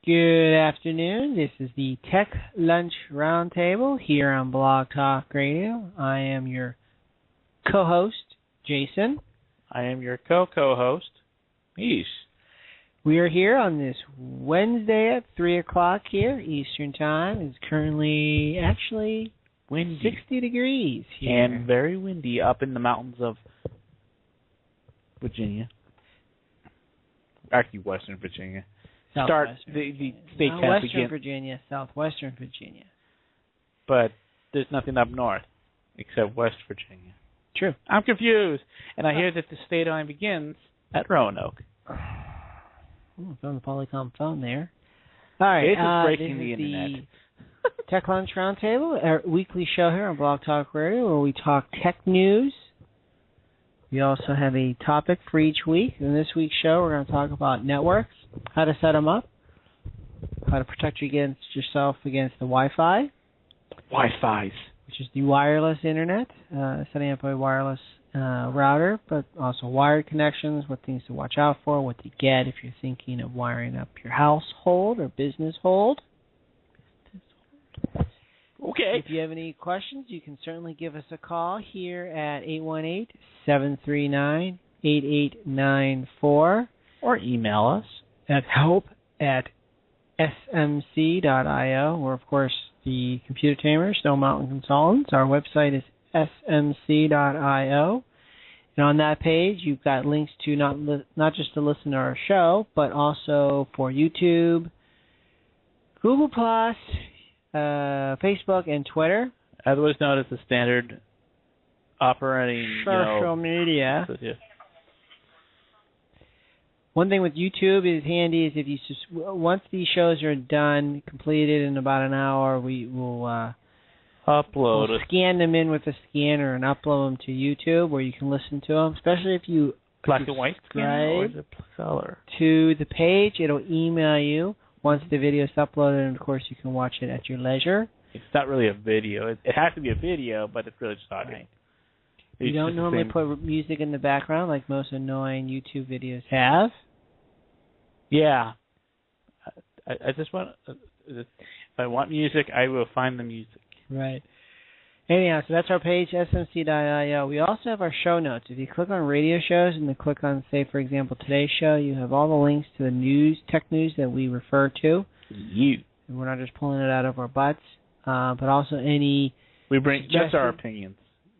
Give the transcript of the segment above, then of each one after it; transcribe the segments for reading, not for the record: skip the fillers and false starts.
Good afternoon. This is the Tech Lunch Roundtable here on Blog Talk Radio. I am your co-host, Jason. I am your co-host, Mish. We are here on this Wednesday at 3 o'clock here, Eastern Time. It's currently actually windy. 60 degrees here. And very windy up in the mountains of Virginia. Actually, Western Virginia. Start the state test Western begin. Virginia, Southwestern Virginia. But there's nothing up north except West Virginia. True. I'm confused. And I hear that the state line begins at Roanoke. Ooh, found the Polycom phone there. All right. This is breaking this the is internet. The Tech Lunch Roundtable, our weekly show here on Blog Talk Radio where we talk tech news. We also have a topic for each week. In this week's show, we're going to talk about networks, how to set them up, how to protect yourself against the Wi-Fi. Wi-Fi's. Which is the wireless internet, setting up a wireless router, but also wired connections, what things to watch out for, what to get if you're thinking of wiring up your household or business hold. Okay. If you have any questions, you can certainly give us a call here at 818-739-8894. Or email us at help@smc.io. We're, of course, the Computer Tamer, Snow Mountain Consultants. Our website is smc.io. And on that page, you've got links to not just to listen to our show, but also for YouTube, Google+, Facebook, and Twitter. Otherwise known as the standard operating social media. Yeah. One thing with YouTube is handy is if you once these shows are done, completed in about an hour, we will upload. We'll scan them in with a scanner and upload them to YouTube where you can listen to them. Especially if you black and white scanner or is it color? To the page, it'll email you once the video is uploaded, and of course you can watch it at your leisure. It's not really a video. It has to be a video, but it's really just audio. Right. You don't normally put music in the background like most annoying YouTube videos have. Yeah. I just want... if I want music, I will find the music. Right. Anyhow, so that's our page, smc.io. We also have our show notes. If you click on radio shows and then click on, say, for example, today's show, you have all the links to the news, tech news that we refer to. And we're not just pulling it out of our butts, but also any... That's our opinions.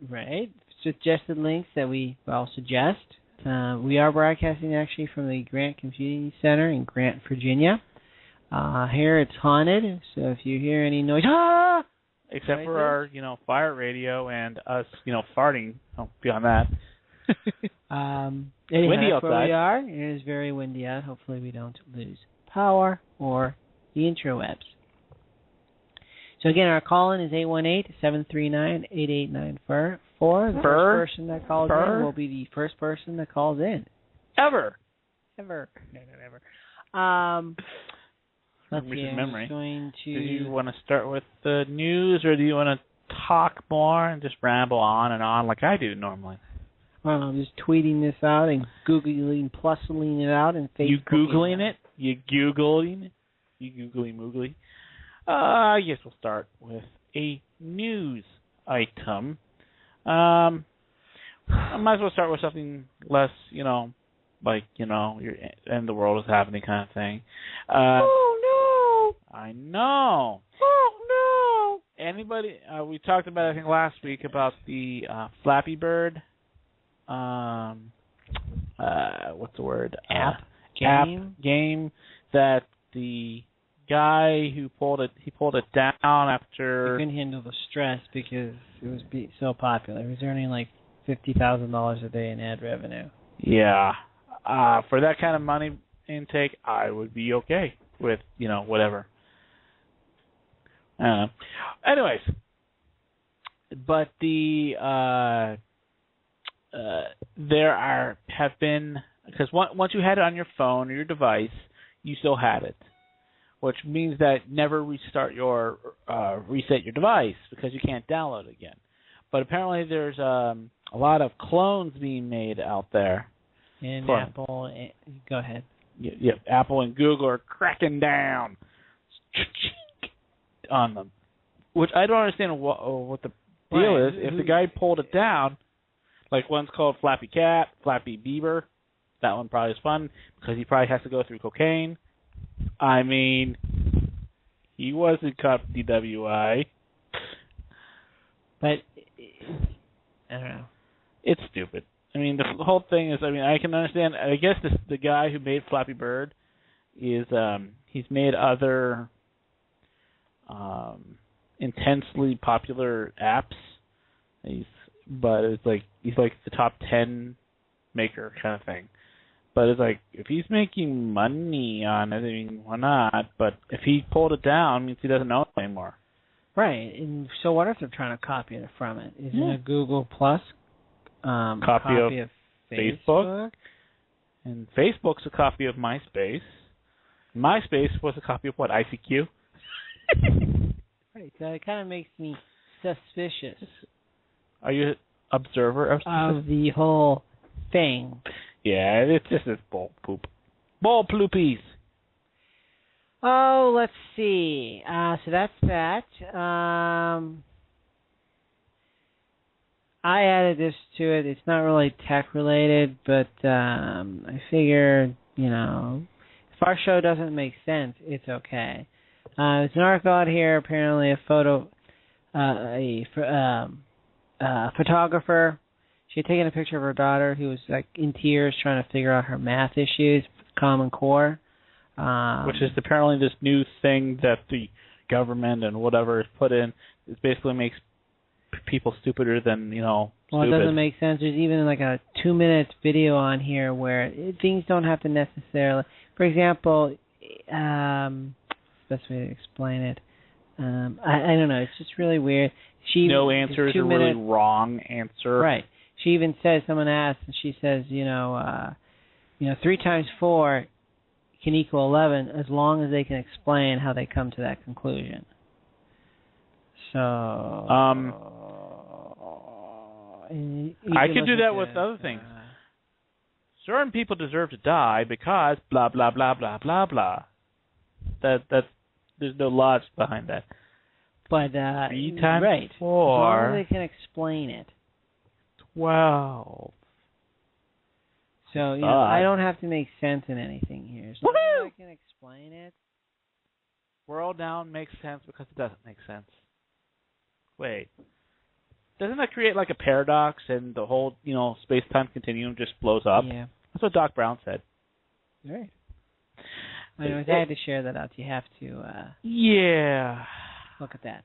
Right. Suggested links that we suggest. We are broadcasting actually from the Grant Computing Center in Grant, Virginia. Here it's haunted, so if you hear any noise, except for our, fire radio and us, farting. Beyond that. Windy outside. Where we are. It is very windy out. Hopefully we don't lose power or the interwebs. So again, our call-in is 818-739-8894. The first person that calls in will be the first person that calls in. Ever. No, never. Let's see. Memory. Do you want to start with the news, or do you want to talk more and just ramble on and on like I do normally? Well, I'm just tweeting this out and Googling, plusing it out, and Facebook. You Googling it? You Googling it? You Googly Moogly? I guess we'll start with a news item. I might as well start with something less, like, your end of the world is happening kind of thing. Oh, no! I know. Oh, no! Anybody, we talked about, I think, last week about the Flappy Bird, what's the word? Game that the guy who pulled it down after... He couldn't handle the stress because it was so popular. He was earning like $50,000 a day in ad revenue. Yeah. For that kind of money intake, I would be okay with, whatever. Anyways. But have been... Because once you had it on your phone or your device, you still had it. Which means that never reset your device because you can't download it again. But apparently there's a lot of clones being made out there. And Apple, go ahead. Apple and Google are cracking down on them, which I don't understand what the deal is. If the guy pulled it down, like one's called Flappy Cat, Flappy Beaver, that one probably is fun because he probably has to go through cocaine. I mean, he wasn't caught DWI. But, I don't know. It's stupid. I mean, the whole thing is, I mean, I can understand. I guess the guy who made Flappy Bird is, he's made other intensely popular apps. But it's like, he's like the top 10 maker kind of thing. But it's like, if he's making money on it, I mean, why not? But if he pulled it down, it means he doesn't know it anymore. Right. And so what if they're trying to copy it from it? Isn't a Google Plus copy of Facebook? And Facebook's a copy of MySpace. MySpace was a copy of what, ICQ? Right. So it kind of makes me suspicious. Are you an observer of the whole thing? Yeah, it's just this bull poop. Bull ploopies. Oh, let's see. So that's that. I added this to it. It's not really tech related, but I figure, you know, if our show doesn't make sense, it's okay. There's an article out here. Apparently, a photographer. She had taken a picture of her daughter who was like in tears, trying to figure out her math issues, Common Core. Which is apparently this new thing that the government and whatever has put in. It basically makes people stupider than, you know, Well, stupid. It doesn't make sense. There's even like a 2-minute video on here where things don't have to necessarily... For example, best way to explain it. I don't know. It's just really weird. No answer is a really wrong answer. Right. She even says, someone asked, and she says, 3 times 4 can equal 11 as long as they can explain how they come to that conclusion. So... I could do that with other things. Certain people deserve to die because blah, blah, blah, blah, blah, blah. That's there's no logic behind that. But, 3 times right. 4... As long as they can explain it. 12. So, I don't have to make sense in anything here. As long as I can explain it. World now makes sense because it doesn't make sense. Wait. Doesn't that create like a paradox and the whole, space-time continuum just blows up? Yeah. That's what Doc Brown said. Right. Anyways, I had to share that out. You have to look at that.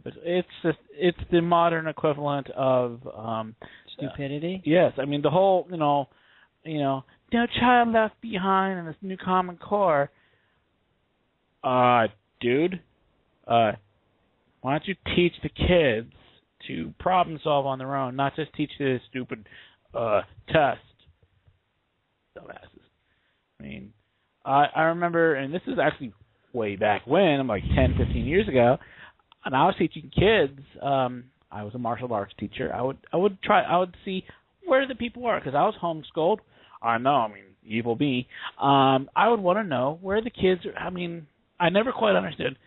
But it's the modern equivalent of stupidity. Yes, I mean the whole no child left behind in this new Common Core. Dude, why don't you teach the kids to problem solve on their own, not just teach this stupid test? Dumbasses. I mean, I remember, and this is actually way back when, I'm like 10, 15 years ago, and I was teaching kids. I was a martial arts teacher. I would see where the people were, because I was homeschooled. Evil me. I would want to know where the kids are. I mean, I never quite understood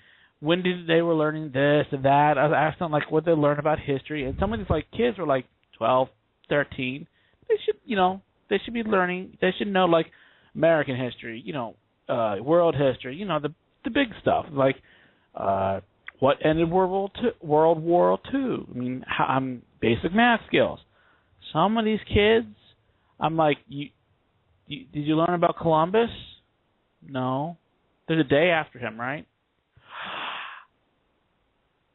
when they were learning this and that. I was asking them, what they learn about history, and some of these kids were 12, 13. They should be learning. They should know American history, world history, the big stuff, what ended World War II. I mean, basic math skills. Some of these kids, I'm like, did you learn about Columbus? No. There's a day after him, right?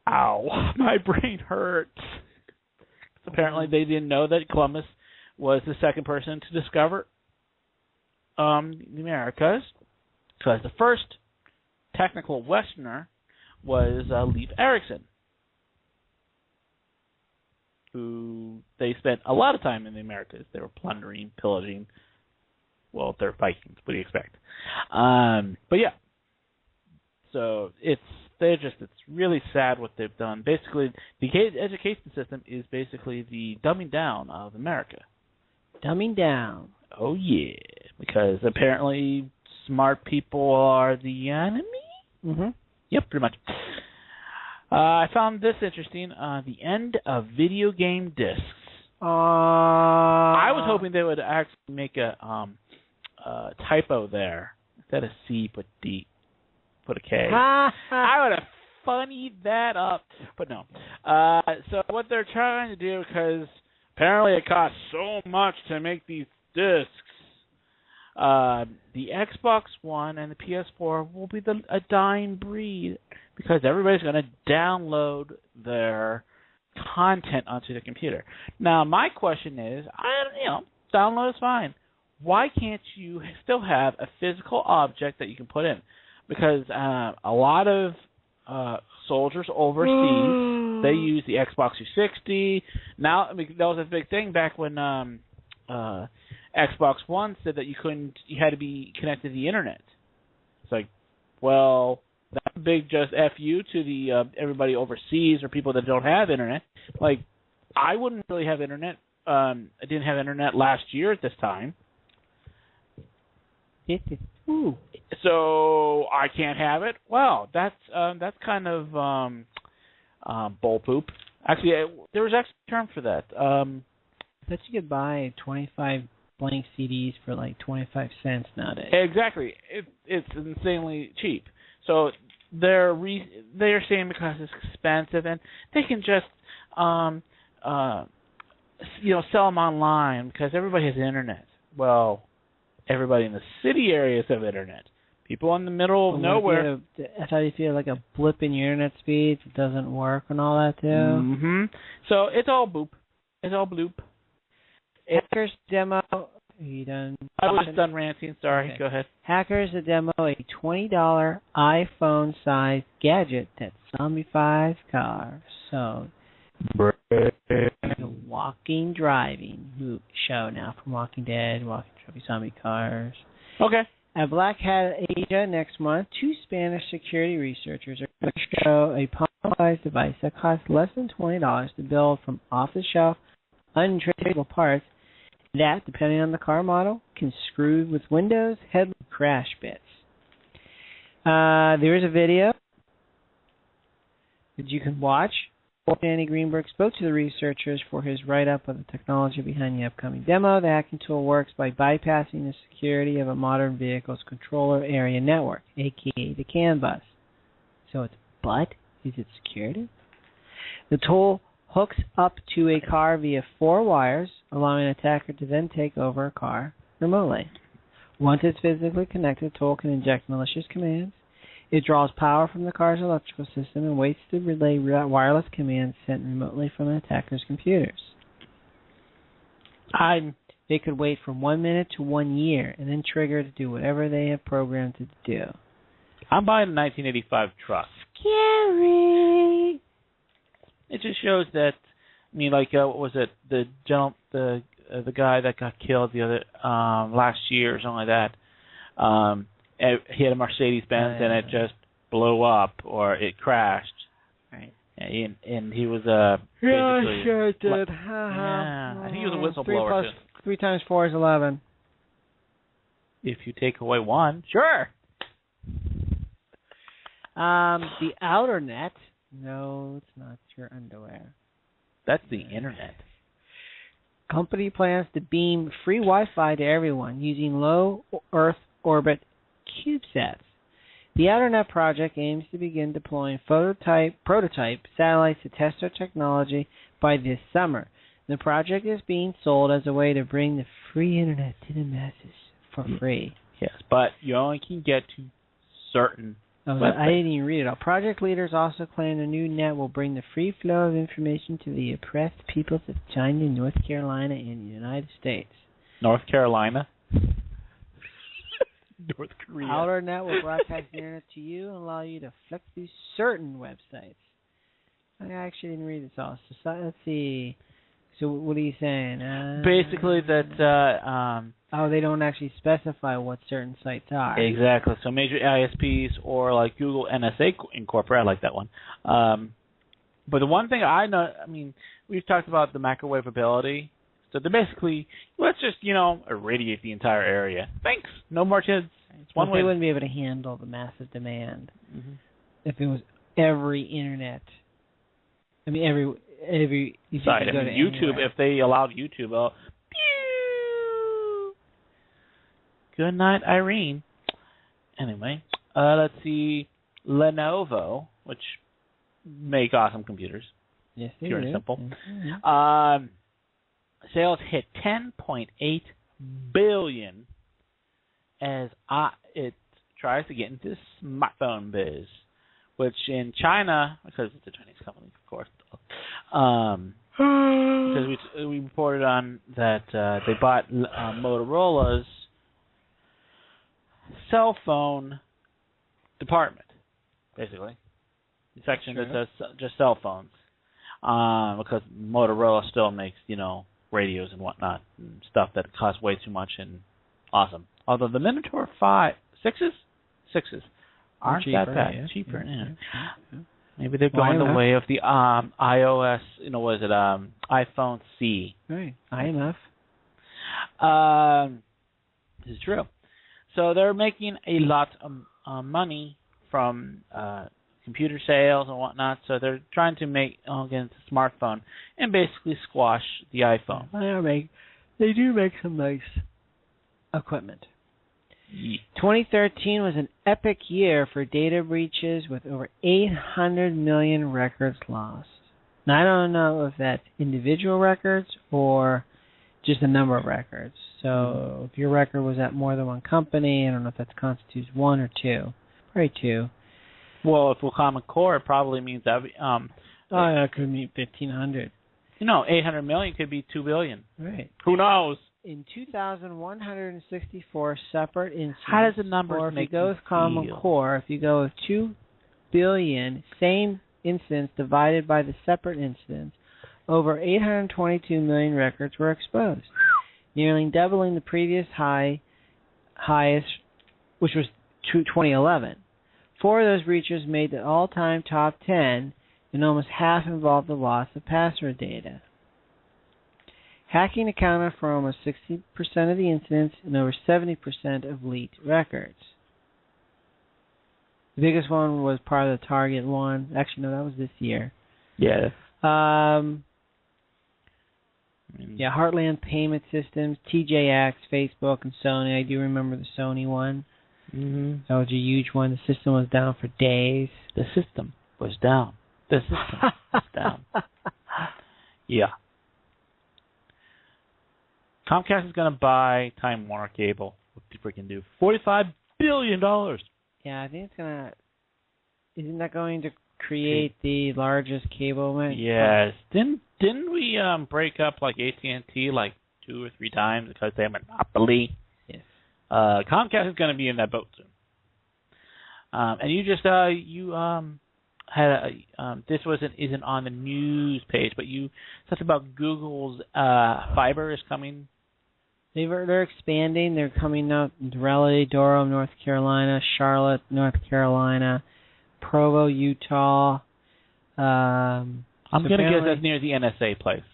Ow, my brain hurts. Apparently they didn't know that Columbus was the second person to discover the Americas, because the first technical Westerner was Leif Erikson, who they spent a lot of time in the Americas. They were plundering, pillaging. Well, they're Vikings. What do you expect? But yeah, so it's really sad what they've done. Basically, the education system is basically the dumbing down of America. Dumbing down. Oh yeah. because apparently smart people are the enemy. Mm-hmm. Yep, pretty much. I found this interesting. The end of video game discs. I was hoping they would actually make a typo there. Instead of C, put D, put a K. I would have funnied that up, but no. So what they're trying to do, because apparently it costs so much to make these discs, the Xbox One and the PS4 will be a dying breed because everybody's going to download their content onto the computer. Now, my question is, download is fine. Why can't you still have a physical object that you can put in? Because a lot of soldiers overseas, they use the Xbox 360. Now, that was a big thing back when Xbox One said that you had to be connected to the internet. It's like, well, that's a big just FU to the everybody overseas or people that don't have internet. Like, I wouldn't really have internet. I didn't have internet last year at this time. So I can't have it. Well, that's kind of bull poop. Actually, there was actually a term for that. I bet you could buy 25 blank CDs for like 25 cents nowadays. Exactly. It's insanely cheap. So they're saying because it's expensive and they can just sell them online because everybody has internet. Well, everybody in the city areas have internet. People in the middle of nowhere. That's how you feel like a blip in your internet speeds. It doesn't work and all that too. Mm-hmm. So it's all boop. It's all bloop. Hackers demo. Are you done? I was done ranting. Sorry. Okay. Go ahead. Hackers demo a $20 iPhone-sized gadget that zombifies cars. So, a walking driving show now from Walking Dead, Walking Zombie Cars. Okay. At Black Hat Asia next month, 2 Spanish security researchers are going to show a palm-sized device that costs less than $20 to build from off-the-shelf, untraceable parts that, depending on the car model, can screw with windows, headlamp, crash bits. There is a video that you can watch. Danny Greenberg spoke to the researchers for his write-up of the technology behind the upcoming demo. The hacking tool works by bypassing the security of a modern vehicle's controller area network, a.k.a. the CAN bus. So is it security? The tool hooks up to a car via 4 wires, allowing an attacker to then take over a car remotely. Once it's physically connected, the tool can inject malicious commands. It draws power from the car's electrical system and waits to relay wireless commands sent remotely from an attacker's computers. They could wait from 1 minute to 1 year and then trigger to do whatever they have programmed it to do. I'm buying a 1985 truck. Scary. It just shows that. I mean, like what was it? The guy that got killed the other last year or something like that. He had a Mercedes-Benz and it just blew up or it crashed. Right. And he was Yeah, basically, sure it did. Yeah, I think he was a whistleblower. 3 times 4 is 11. If you take away 1, sure. The outer net. No, it's not your underwear. That's the internet. Company plans to beam free Wi-Fi to everyone using low Earth orbit CubeSats. The OuterNet project aims to begin deploying prototype satellites to test their technology by this summer. The project is being sold as a way to bring the free internet to the masses for free. Yes, but you only can get to certain websites. I didn't even read it all. Project leaders also claim the new net will bring the free flow of information to the oppressed peoples of China, North Carolina, and the United States. North Carolina? North Korea. OuterNet will broadcast the internet to you and allow you to flick through certain websites. I actually didn't read this all. So let's see. So what are you saying? Basically that... they don't actually specify what certain sites are. Exactly. So major ISPs or like Google NSA Incorporated, I like that one. But the one thing I know, I mean, we've talked about the microwavability So they're basically, let's just, irradiate the entire area. Thanks. No more kids. It's one way. They wouldn't be able to handle the massive demand if it was every internet. I mean, every site. I mean, YouTube, anywhere. if they allowed YouTube, pew! Good night, Irene. Anyway, let's see. Lenovo, which make awesome computers. Yes, they pure do. and simple. Mm-hmm. Sales hit $10.8 billion as it tries to get into the smartphone biz, which in China, because it's a Chinese company, of course, because we reported on that they bought Motorola's cell phone department, basically, the section that does just cell phones, because Motorola still makes, radios and whatnot, and stuff that costs way too much and awesome. Although the Minotaur 6s aren't cheaper, that bad. Yeah. Cheaper, yeah. Maybe they're going the way of the iOS, iPhone C. Right, IMF. This is true. So they're making a lot of money from computer sales and whatnot. So they're trying to make against the smartphone and basically squash the iPhone. They do make some nice equipment. 2013 was an epic year for data breaches with over 800 million records lost. Now, I don't know if that's individual records or just a number of records. So if your record was at more than one company, I don't know if that constitutes one or two. Probably two. Well, if we're Common Core, it probably means that. It could mean 1,500. 800 million could be 2 billion. Right. Who knows? In 2,164 separate instances. How does the numbers or if make you go with Common Core, if you go with 2 billion, same instance divided by the separate incidents, over 822 million records were exposed, nearly doubling the previous highest, which was 2011. 4 of those breaches made the all-time top 10, and almost half involved the loss of password data. Hacking accounted for almost 60% of the incidents and over 70% of leaked records. The biggest one was part of the Target one. Actually, no, that was this year. Yeah. Heartland Payment Systems, TJX, Facebook, and Sony. I do remember the Sony one. Mm-hmm. That was a huge one. The system was down for days. The system was down. The system was down. Yeah. Comcast is going to buy Time Warner Cable. What do you freaking do? $45 billion. Yeah, I think it's going to... Isn't that going to create the largest cable? Yes. Didn't we break up like AT&T like 2 or 3 times because they have a monopoly? Yes. Comcast is going to be in that boat soon. And you just had this isn't on the news page, but you talked about Google's fiber is coming. They're expanding. They're coming out in Raleigh, Durham, North Carolina, Charlotte, North Carolina, Provo, Utah. I'm going to guess that's near the NSA place.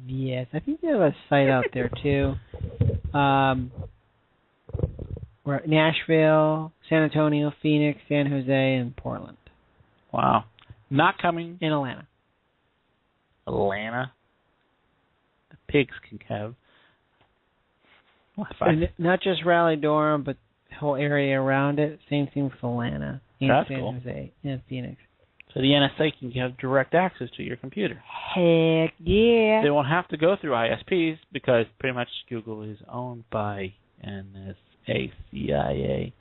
Yes, I think they have a site out there too. We're Nashville, San Antonio, Phoenix, San Jose, and Portland. Wow. Not coming in Atlanta. Atlanta? The pigs can have. And not just Raleigh, Durham, but the whole area around it. Same thing with Atlanta and That's San cool. Jose and Phoenix. So the NSA can have direct access to your computer. Heck yeah. They won't have to go through ISPs because pretty much Google is owned by NSA, CIA.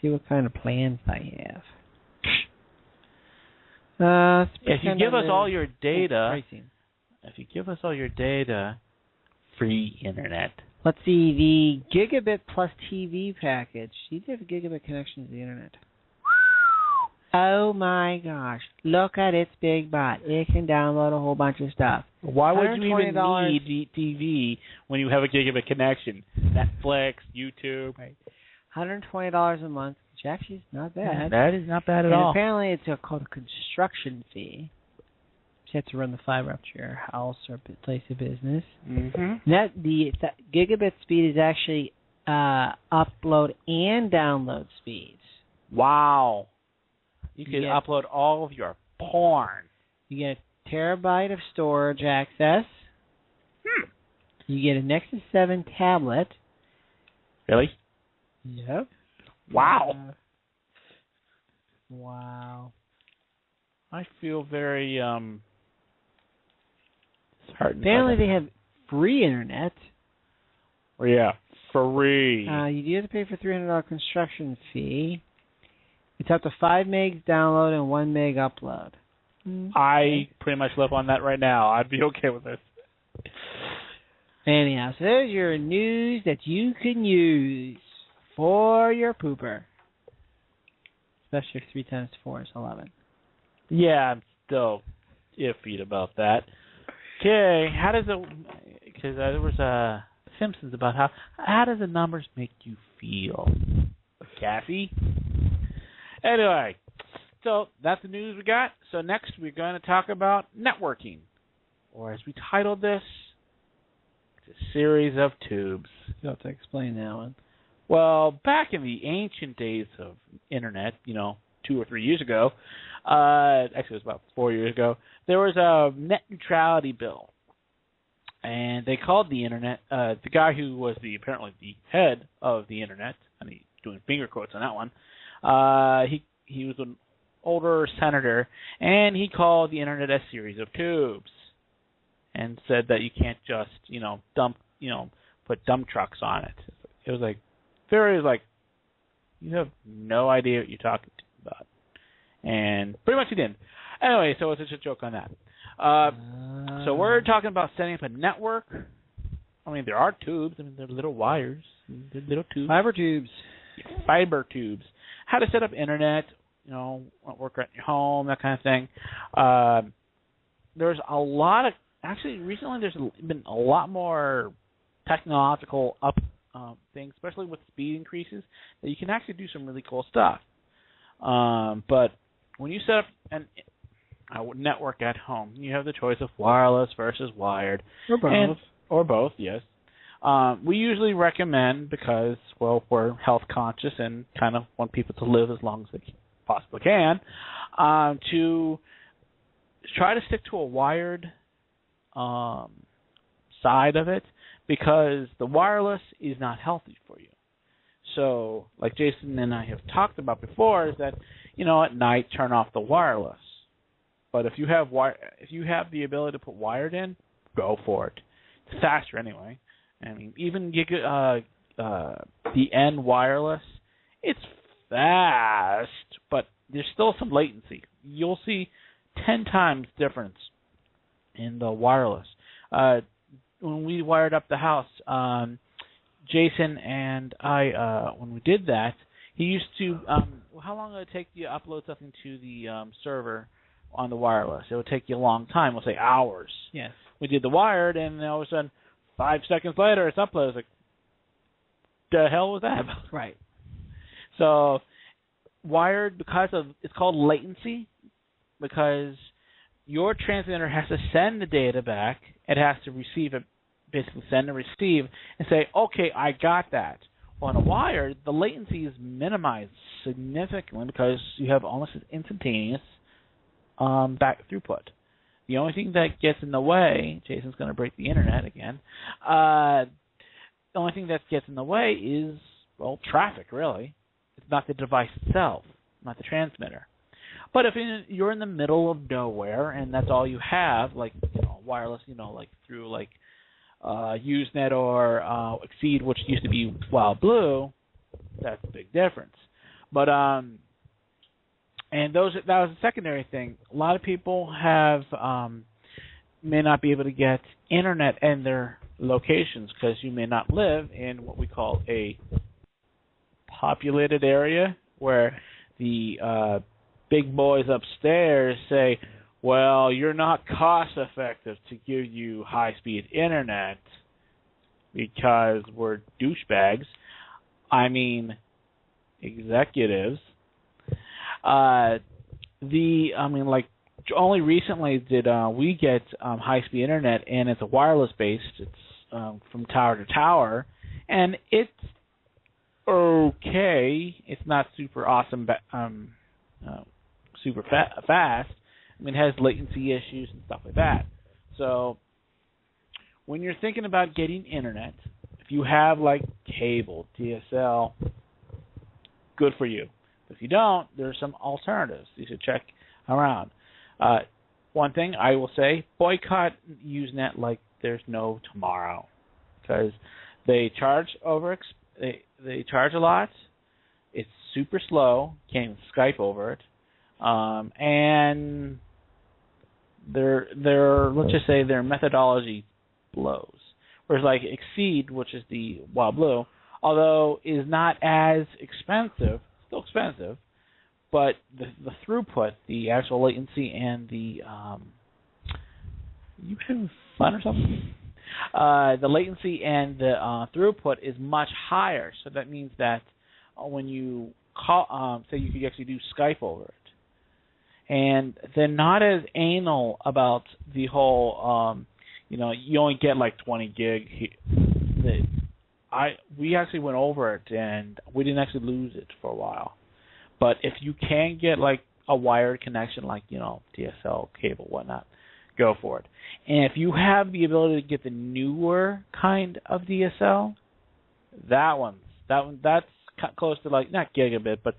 See what kind of plans I have. If you give us all your data, free internet. Let's see, the Gigabit Plus TV package. You have a gigabit connection to the internet. Oh my gosh. Look at its big butt. It can download a whole bunch of stuff. Why would you even need TV when you have a gigabit connection? Netflix, YouTube. Right. $120 a month, which actually is not bad. That is not bad at all. Apparently it's called a construction fee. You have to run the fiber up to your house or place of business. Mm-hmm. The gigabit speed is actually upload and download speeds. Wow. You can upload all of your porn. You get a terabyte of storage access. You get a Nexus 7 tablet. Really? Yep. Wow. Wow. I feel very disheartened. Apparently they have free internet. Yeah, free. You do have to pay for $300 construction fee. It's up to 5 megs download and 1 meg upload. I pretty much live on that right now. I'd be okay with this. Anyhow, so there's your news that you can use for your pooper. Especially if 3 times 4 is 11. Yeah, I'm still iffy about that. Okay, how does it... Because there was Simpsons about how does the numbers make you feel? Cassie? Anyway, so that's the news we got. So next we're going to talk about networking. Or as we titled this, it's a series of tubes. You'll have to explain that one. Well, back in the ancient days of internet, 2 or 3 years ago, actually it was about 4 years ago, there was a net neutrality bill. And they called the internet, the guy who was apparently the head of the internet, and he's doing finger quotes on that one, he was an older senator, and he called the internet a series of tubes, and said that you can't just, put dump trucks on it. It was you have no idea what you're talking about. And pretty much he didn't. Anyway, so it's just a joke on that. So we're talking about setting up a network. I mean, there are tubes. I mean, they're little wires. They're little tubes. Fiber tubes. Fiber tubes. How to set up internet, work at your home, that kind of thing. There's a lot of... Actually, recently there's been a lot more technological things, especially with speed increases, that you can actually do some really cool stuff. But when you set up a network at home, you have the choice of wireless versus wired. Or both. Or both, yes. We usually recommend, because, well, we're health conscious and kind of want people to live as long as they possibly can, to try to stick to a wired side of it, because the wireless is not healthy for you. So, like Jason and I have talked about before, is that, at night turn off the wireless. But if you have the ability to put wired in, go for it. It's faster anyway. I mean, even the N wireless, it's fast, but there's still some latency. You'll see 10 times difference in the wireless. When we wired up the house, Jason and I, when we did that, he used to, how long would it take you to upload something to the server on the wireless? It would take you a long time, we'll say hours. Yes. We did the wired, and all of a sudden, 5 seconds later, it's uploaded. It's like, the hell was that about? Right. So, wired, it's called latency, because your transmitter has to send the data back. It has to receive it, basically send and receive, and say, okay, I got that. Well, on a wire, the latency is minimized significantly because you have almost an instantaneous back throughput. The only thing that gets in the way, Jason's going to break the internet again, the only thing that gets in the way is, well, traffic, really. It's not the device itself, not the transmitter. But if you're in the middle of nowhere and that's all you have, like, wireless, like through, like, Usenet or Exceed, which used to be Wild Blue, that's a big difference. But and that was a secondary thing. A lot of people may not be able to get internet in their locations because you may not live in what we call a populated area where the big boys upstairs say, well, you're not cost effective to give you high-speed internet because we're douchebags. I mean, executives. only recently did we get high-speed internet, and it's a wireless-based. It's from tower to tower, and it's okay. It's not super awesome, super fast. I mean, it has latency issues and stuff like that. So when you're thinking about getting internet, if you have like cable, DSL, good for you. If you don't, there's some alternatives. You should check around. One thing I will say, boycott Usenet like there's no tomorrow, because they charge they charge a lot. It's super slow. Can't even Skype over it, and their let's just say their methodology blows. Whereas like Exceed, which is the Wild Blue, although is not as expensive, still expensive, but the throughput, the actual latency, and the you having fun or something? The latency and the throughput is much higher. So that means that when you call, say you could actually do Skype over it, and they're not as anal about the whole, you only get like 20 gig. We actually went over it, and we didn't actually lose it for a while. But if you can get like a wired connection, like DSL, cable, whatnot, go for it. And if you have the ability to get the newer kind of DSL, that's close to like not gigabit, but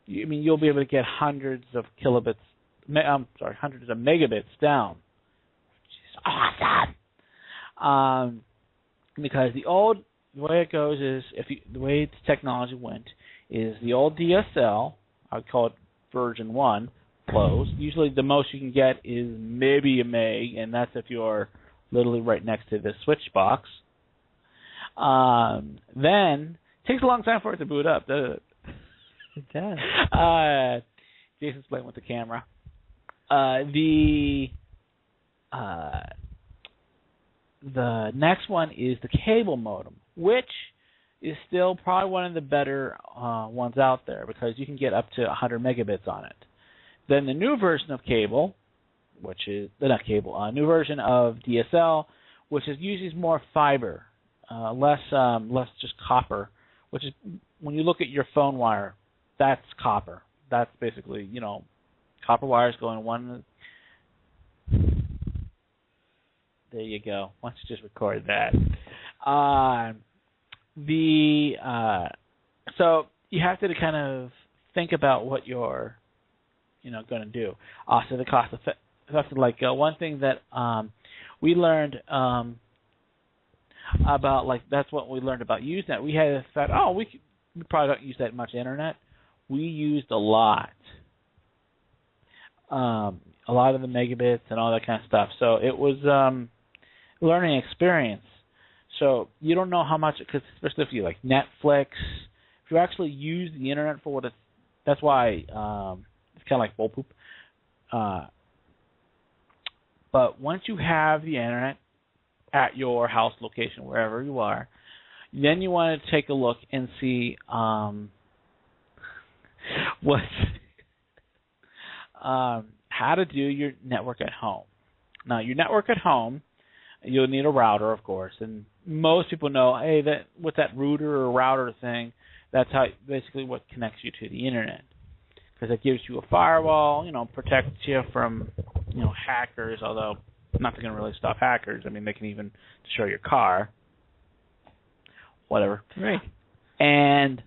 you'll be able to get hundreds of megabits down, which is awesome. Because the way it goes is the way its technology went is the old DSL. I would call it version 1, closed. Usually the most you can get is maybe a meg, and that's if you're literally right next to the switch box. Then it takes a long time for it to boot up, doesn't it? It does. Jason's playing with the camera. The next one is the cable modem, which is still probably one of the better ones out there because you can get up to 100 megabits on it. Then the new version of cable, which is new version of DSL, which uses more fiber, less just copper. Which is when you look at your phone wire, that's copper. That's basically copper wires going one. There you go. Why don't you just record that? So you have to kind of think about what you're going to do. Also, the cost effective. Like one thing that we learned about, like that's what we learned about Usenet. We had thought, we probably don't use that much internet. We used a lot of the megabits and all that kind of stuff. So it was learning experience. So you don't know how much, because especially if you like Netflix, if you actually use the internet for what it's, that's why it's kind of like bull poop. But once you have the internet at your house location, wherever you are, then you want to take a look and see how to do your network at home. Now, your network at home, you'll need a router, of course, and most people know, hey, that with that router or router thing, that's how basically what connects you to the internet, because it gives you a firewall, protects you from hackers. Although nothing can really stop hackers. I mean, they can even destroy your car, whatever. Right. And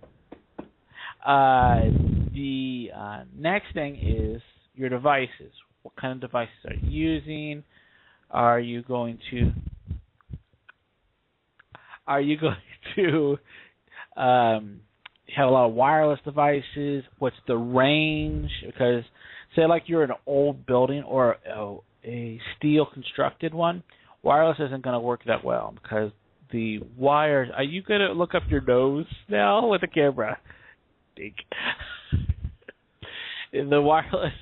the next thing is your devices. What kind of devices are you using? Are you going to have a lot of wireless devices? What's the range? Because say like you're in an old building or a steel constructed one, wireless isn't going to work that well because the wires. Are you going to look up your nose now with the camera? Dink. The wireless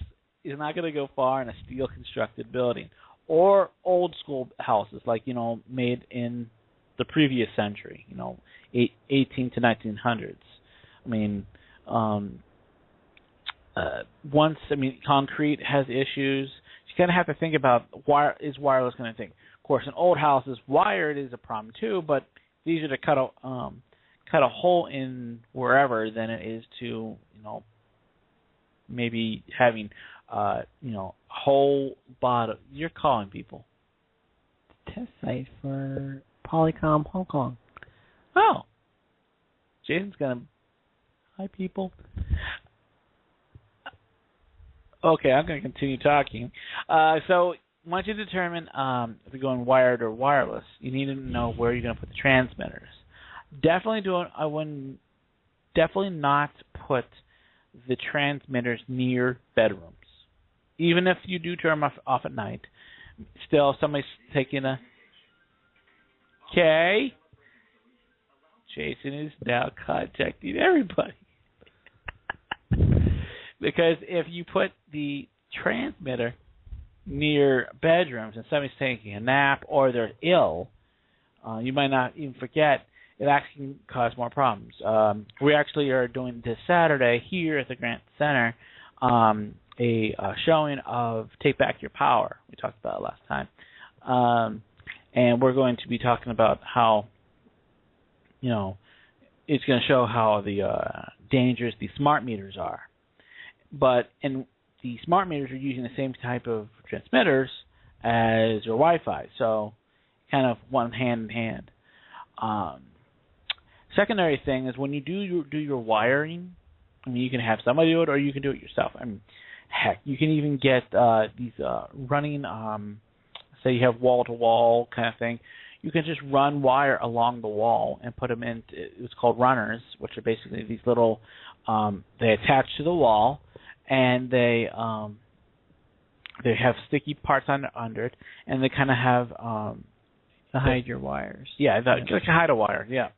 is not going to go far in a steel constructed building. Or old school houses, like made in the previous century, 18 to 1900s. I mean, concrete has issues. kind of have to think about is wireless going to think. Of course, in old houses, wired is a problem too, but it's easier to cut a hole in wherever than it is to maybe having whole bottom. You're calling people. Test site for Polycom Hong Kong. Oh, Jason's gonna. Hi, people. Okay, I'm going to continue talking. So once you determine if you're going wired or wireless, you need to know where you're going to put the transmitters. I wouldn't definitely not put the transmitters near bedrooms. Even if you do turn them off at night, still somebody's taking a... Okay. Jason is now contacting everybody. Because if you put the transmitter near bedrooms and somebody's taking a nap or they're ill, you might not even forget. It actually can cause more problems. We actually are doing this Saturday here at the Grant Center a showing of Take Back Your Power. We talked about it last time. And we're going to be talking about how, it's going to show how dangerous these smart meters are. But the smart meters are using the same type of transmitters as your Wi-Fi, so kind of one hand in hand. Secondary thing is when you do your wiring, you can have somebody do it or you can do it yourself. Heck, you can even get these running, say you have wall-to-wall kind of thing. You can just run wire along the wall and put them in. It's called runners, which are basically these little. They attach to the wall, and they have sticky parts under it, and they kind of have to hide your wires. Yeah, like a hide a wire. Yeah.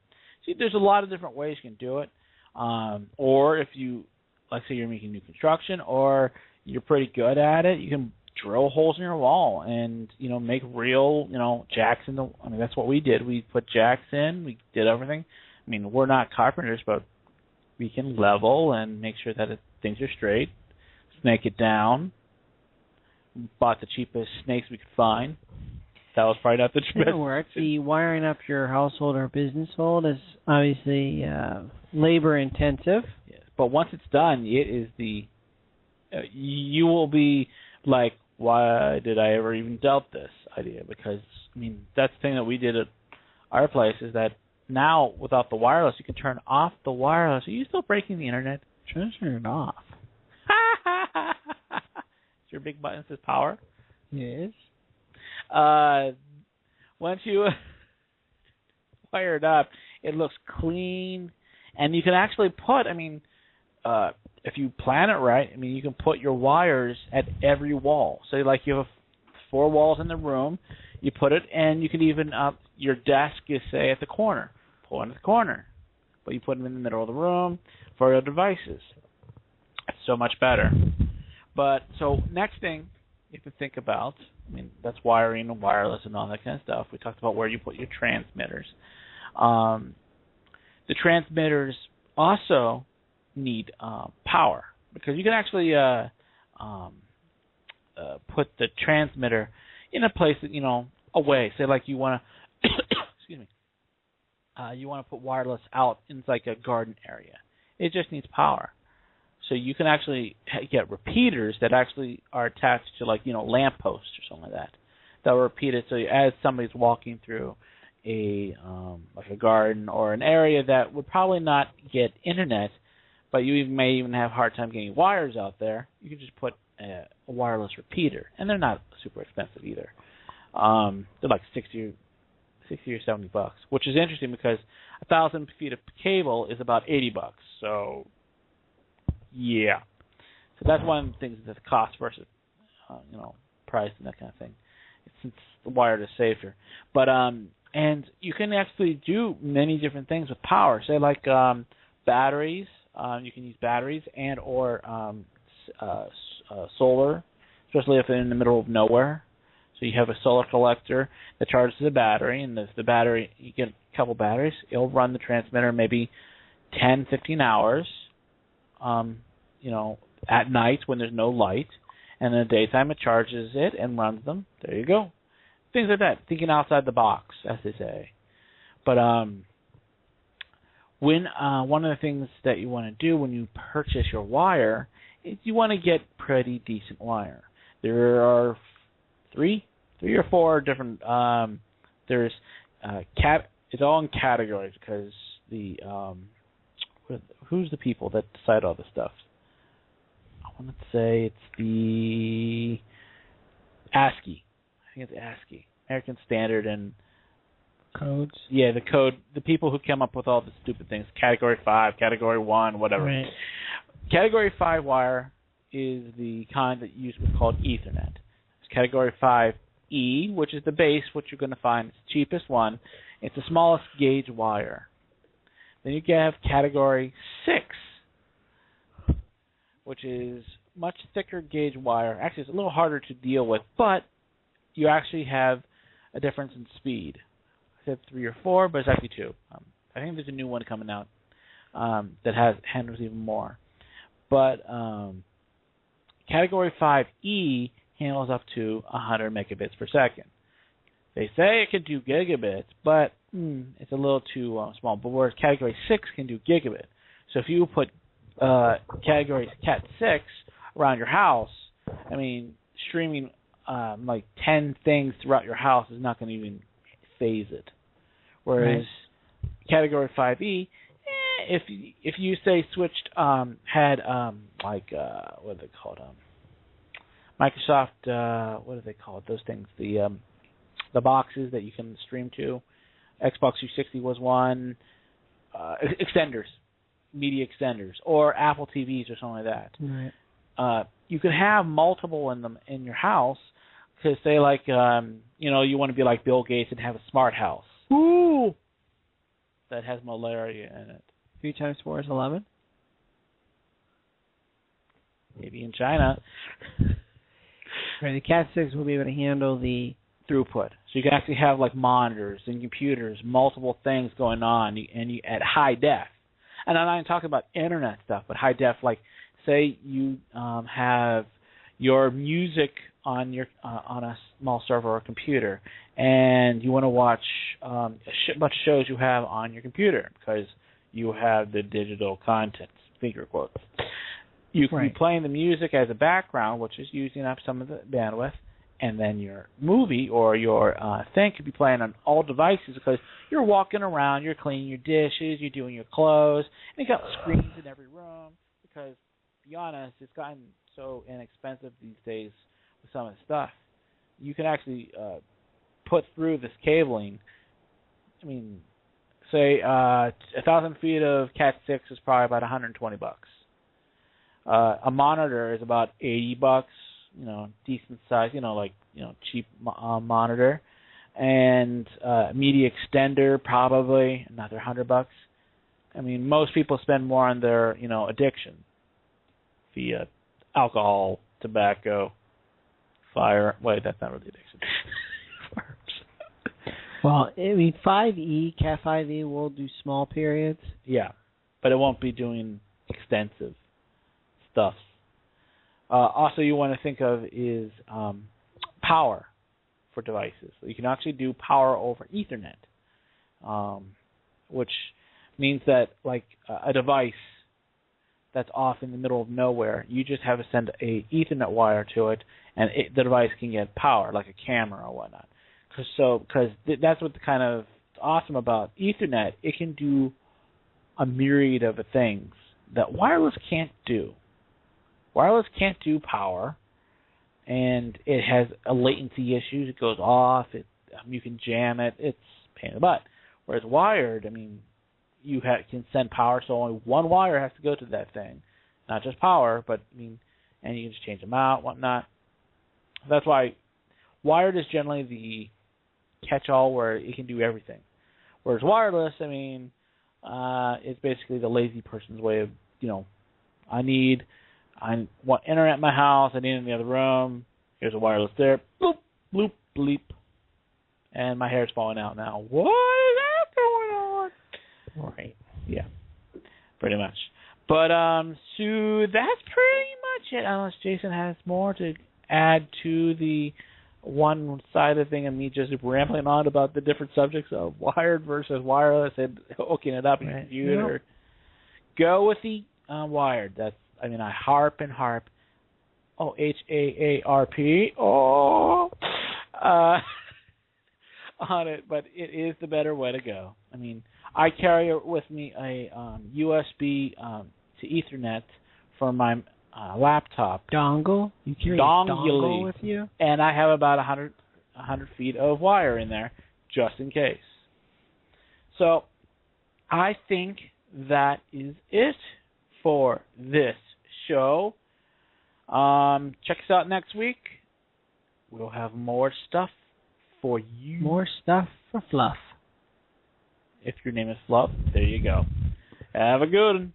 See, there's a lot of different ways you can do it. Or if you, like, say you're making new construction, or you're pretty good at it, you can drill holes in your wall and make real jacks in the. That's what we did. We put jacks in. We did everything. We're not carpenters, but we can level and make sure that things are straight. Snake it down. Bought the cheapest snakes we could find. That was probably not the best. Work. The wiring up your household or business hold is obviously labor intensive. Yes, but once it's done, it is you will be like, why did I ever even doubt this idea? Because that's the thing that we did at our place is that now without the wireless, you can turn off the wireless. Are you still breaking the internet? Turn it off. Is your big button says power? Yes. Once you wire it up, it looks clean, and you can actually put. If you plan it right, you can put your wires at every wall. So, like, you have 4 walls in the room, you put it, and you can even your desk is say at the corner. Pull it at the corner, but you put them in the middle of the room for your devices. It's so much better. But so next thing you can think about, that's wiring and wireless and all that kind of stuff. We talked about where you put your transmitters. The transmitters also need power because you can actually put the transmitter in a place that away. Say like you want to, excuse me, you want to put wireless out in like a garden area. It just needs power. So you can actually get repeaters that actually are attached to lampposts or something like that. That will repeat it. So as somebody's walking through a garden or an area that would probably not get internet, but you may even have a hard time getting wires out there, you can just put a wireless repeater, and they're not super expensive either. They're like $60 or $70, which is interesting because 1,000 feet of cable is about $80. So yeah, so that's one of the things that's cost versus price and that kind of thing. Since the wired is safer, but and you can actually do many different things with power. Say like batteries. You can use batteries and or solar, especially if they're in the middle of nowhere. So you have a solar collector that charges the battery, and if the battery, you get a couple batteries, it'll run the transmitter maybe 10-15 hours, at night when there's no light, And in the daytime, it charges it and runs them. There you go. Things like that. Thinking outside the box, as they say. But when one of the things that you want to do when you purchase your wire is you want to get pretty decent wire. There are three or four different. There's it's all in categories because who's the people that decide all this stuff? I want to say it's the ASCII. I think it's ASCII, American Standard and Codes. Yeah, the code. The people who came up with all the stupid things. Category 5, Category 1, whatever. Right. Category 5 wire is the kind that you use what's called Ethernet. It's Category 5E, which is the base, which you're going to find. It's the cheapest one. It's the smallest gauge wire. Then you have Category 6, which is much thicker gauge wire. Actually, it's a little harder to deal with, but you actually have a difference in speed. I said 3 or 4, but it's actually 2. I think there's a new one coming out that handles even more. But Category 5E handles up to 100 megabits per second. They say it can do gigabits, but it's a little too small. But whereas Category 6 can do gigabit. So if you put Category Cat 6 around your house, I mean, streaming like 10 things throughout your house is not going to even phase it. Whereas Category 5E, if you say switched had like what are they called? Microsoft what do they call it? Those things, the boxes that you can stream to. Xbox 360 was one. Extenders, media extenders, or Apple TVs or something like that. Right. You could have multiple in them in your house. Because say like you want to be like Bill Gates and have a smart house. Ooh. That has malaria in it. 3 times 4 is 11. Maybe in China. Right, the Cat 6 will be able to handle the throughput. So you can actually have like monitors and computers, multiple things going on, and you at high def. And I'm not even talking about internet stuff, but high def. Like say you have your music on a small server or computer, and you want to watch a bunch of shows you have on your computer because you have the digital content, finger quotes. You can be playing the music as a background, which is using up some of the bandwidth, and then your movie or your thing could be playing on all devices because you're walking around, you're cleaning your dishes, you're doing your clothes, and you got screens in every room because, to be honest, it's gotten so inexpensive these days with some of the stuff. You can actually put through this cabling. I mean, say 1,000 feet of Cat 6 is probably about $120. A monitor is about $80. Decent size. Cheap monitor, and media extender probably another $100. I mean, most people spend more on their addiction via alcohol, tobacco, fire. Wait, that's not really addiction. Well, I mean, 5E, Cat 5E will do small periods. Yeah, but it won't be doing extensive stuff. Also, you want to think of is power for devices. You can actually do power over Ethernet, which means that like a device that's off in the middle of nowhere, you just have to send a Ethernet wire to it, and the device can get power, like a camera or whatnot. Because that's what kind of awesome about Ethernet. It can do a myriad of things that wireless can't do. Wireless can't do power, and it has a latency issues. It goes off. You can jam it. It's a pain in the butt. Whereas wired, I mean, you can send power, so only one wire has to go to that thing, not just power, but and you can just change them out, whatnot. That's why wired is generally the catch-all where it can do everything. Whereas wireless, I mean, it's basically the lazy person's way of, I want internet in my house. I need it in the other room. Here's a wireless there. Bloop, bloop, bleep. And my hair's falling out now. What is that going on? Right. Yeah. Pretty much. But so that's pretty much it. Unless Jason has more to add to the one side of the thing of me just rambling on about the different subjects of wired versus wireless and hooking it up in your computer. Go with the wired. I harp and harp. Oh, HAARP. Oh. On it, but it is the better way to go. I mean, I carry with me a USB to Ethernet for my laptop. Dongle? You carry a dongle with you? And I have about 100 feet of wire in there, just in case. So, I think that is it for this show. Check us out next week. We'll have more stuff for you. More stuff for Fluff. If your name is Fluff, there you go. Have a good one.